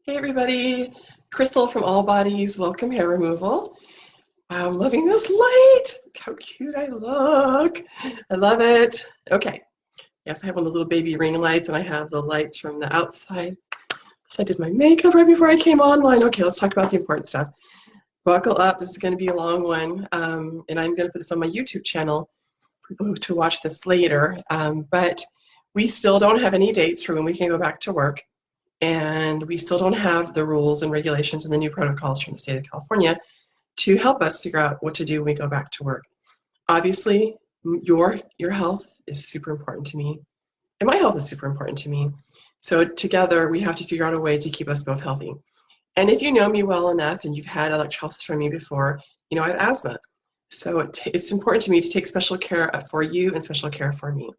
Hey everybody, Crystal from All Bodies, welcome hair removal. I'm loving this light. Look how cute I look. I love it. Okay, yes, I have one of those little baby ring lights and I have the lights from the outside. So I did my makeup right before I came online. Okay, let's talk about the important stuff. Buckle up, this is going to be a long one, and I'm going to put this on my YouTube channel for people to watch this later, but we still don't have any dates for when we can go back to work. And we still don't have the rules and regulations and the new protocols from the state of California to help us figure out what to do when we go back to work. Obviously, your health is super important to me, and my health is super important to me. So together, we have to figure out a way to keep us both healthy. And if you know me well enough and you've had electrolysis from me before, you know I have asthma. So it's important to me to take special care for you and special care for me.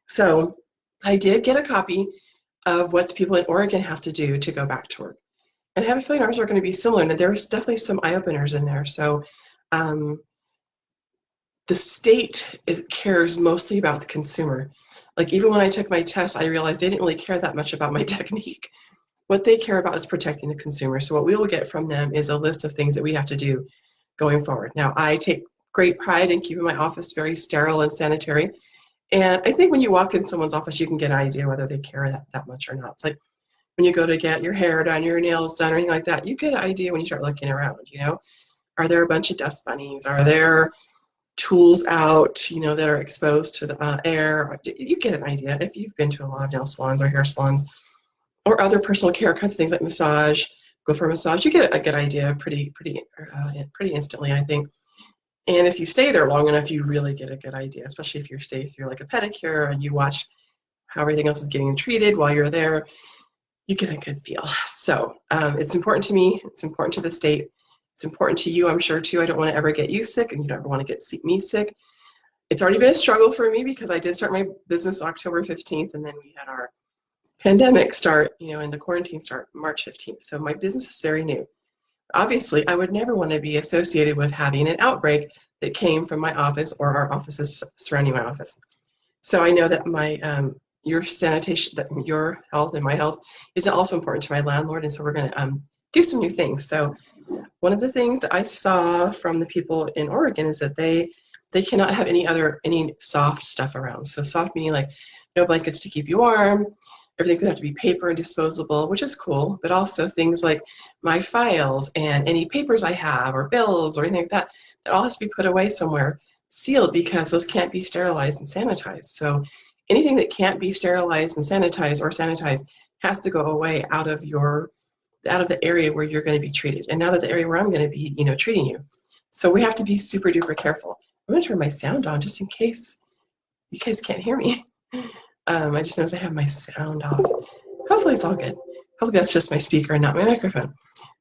So I did get a copy of what the people in Oregon have to do to go back to work. And I have a feeling ours are going to be similar, and there's definitely some eye-openers in there. So the state cares mostly about the consumer. Like even when I took my test, I realized they didn't really care that much about my technique. What they care about is protecting the consumer. So what we will get from them is a list of things that we have to do going forward. Now, I take great pride in keeping my office very sterile and sanitary. And I think when you walk in someone's office, you can get an idea whether they care that much or not. It's like when you go to get your hair done, your nails done, or anything like that, you get an idea when you start looking around, you know? Are there a bunch of dust bunnies? Are there tools out, you know, that are exposed to the air? You get an idea if you've been to a lot of nail salons or hair salons or other personal care kinds of things like massage. Go for a massage, you get a good idea pretty instantly, I think. And if you stay there long enough, you really get a good idea, especially if you stay through like a pedicure and you watch how everything else is getting treated while you're there, you get a good feel. So it's important to me. It's important to the state. It's important to you, I'm sure, too. I don't want to ever get you sick, and you don't ever want to get me sick. It's already been a struggle for me because I did start my business October 15th, and then we had our pandemic start, you know, and the quarantine start March 15th. So my business is very new. Obviously, I would never want to be associated with having an outbreak that came from my office or our offices surrounding my office. So I know that my your sanitation, that your health and my health is also important to my landlord, and so we're going to do some new things. So one of the things that I saw from the people in Oregon is that they cannot have any soft stuff around. So soft meaning like no blankets to keep you warm. Everything's going to have to be paper and disposable, which is cool, but also things like my files and any papers I have or bills or anything like that, that all has to be put away somewhere, sealed, because those can't be sterilized and sanitized. So anything that can't be sterilized and sanitized has to go away out of the area where you're going to be treated and out of the area where I'm going to be, you know, treating you. So we have to be super duper careful. I'm going to turn my sound on just in case you guys can't hear me. I just noticed I have my sound off. Hopefully it's all good. Hopefully that's just my speaker and not my microphone.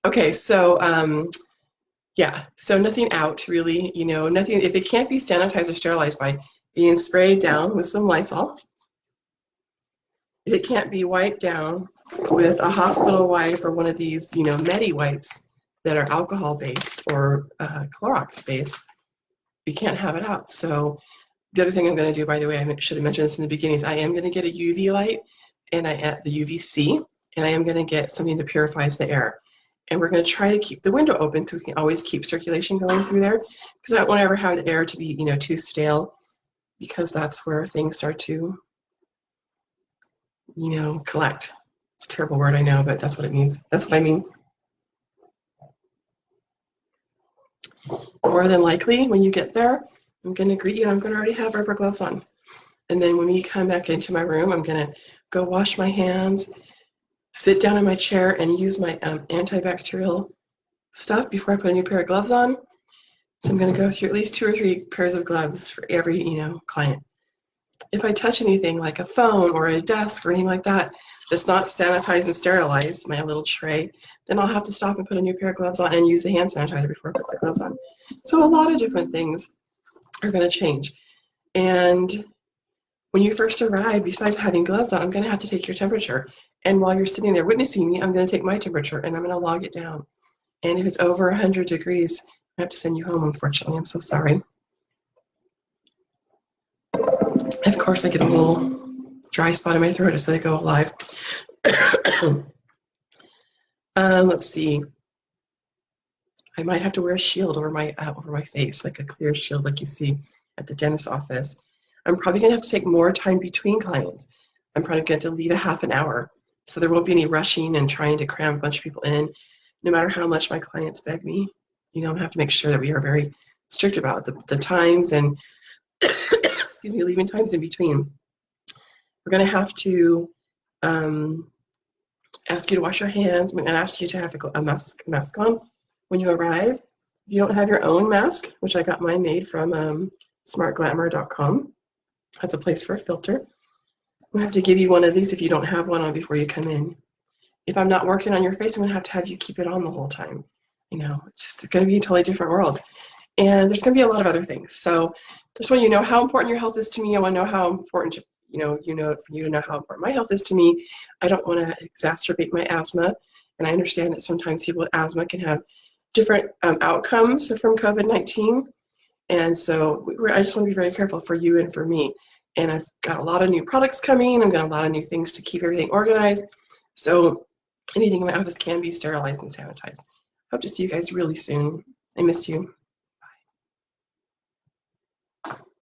Okay, so yeah, so nothing out really, you know, nothing, if it can't be sanitized or sterilized by being sprayed down with some Lysol, if it can't be wiped down with a hospital wipe or one of these, you know, Medi wipes that are alcohol-based or Clorox-based, you can't have it out. So the other thing I'm going to do, by the way, I should have mentioned this in the beginning, is I am going to get a UV light and the UVC, and I am going to get something that purifies the air. And we're going to try to keep the window open so we can always keep circulation going through there, because I don't want to ever have the air to be, you know, too stale, because that's where things start to, you know, collect. It's a terrible word, I know, but that's what it means. That's what I mean. More than likely, when you get there, I'm going to greet you, and I'm going to already have rubber gloves on. And then when we come back into my room, I'm going to go wash my hands, sit down in my chair, and use my antibacterial stuff before I put a new pair of gloves on. So I'm going to go through at least 2 or 3 pairs of gloves for every, you know, client. If I touch anything like a phone or a desk or anything like that that's not sanitized and sterilized, my little tray, then I'll have to stop and put a new pair of gloves on and use the hand sanitizer before I put the gloves on. So a lot of different things are going to change. And when you first arrive, besides having gloves on, I'm going to have to take your temperature. And while you're sitting there witnessing me, I'm going to take my temperature and I'm going to log it down. And if it's over 100 degrees, I have to send you home, unfortunately. I'm so sorry. Of course, I get a little dry spot in my throat as I go live. Let's see. I might have to wear a shield over my face, like a clear shield like you see at the dentist's office. I'm probably going to have to take more time between clients. I'm probably going to leave a half an hour, so there won't be any rushing and trying to cram a bunch of people in, no matter how much my clients beg me. You know, I have to make sure that we are very strict about the times and excuse me, leaving times in between. We're going to have to ask you to wash your hands. I'm going to ask you to have a mask on when you arrive. If you don't have your own mask, which I got mine made from smartglamour.com, that's a place for a filter. I'm going to have to give you one of these if you don't have one on before you come in. If I'm not working on your face, I'm going to have you keep it on the whole time. You know, it's just going to be a totally different world. And there's going to be a lot of other things. So just want you to know how important your health is to me. I want to know how important, for you to know how important my health is to me. I don't want to exacerbate my asthma. And I understand that sometimes people with asthma can have different outcomes from COVID-19. And so I just want to be very careful for you and for me. And I've got a lot of new products coming. I've got a lot of new things to keep everything organized. So anything in my office can be sterilized and sanitized. Hope to see you guys really soon. I miss you.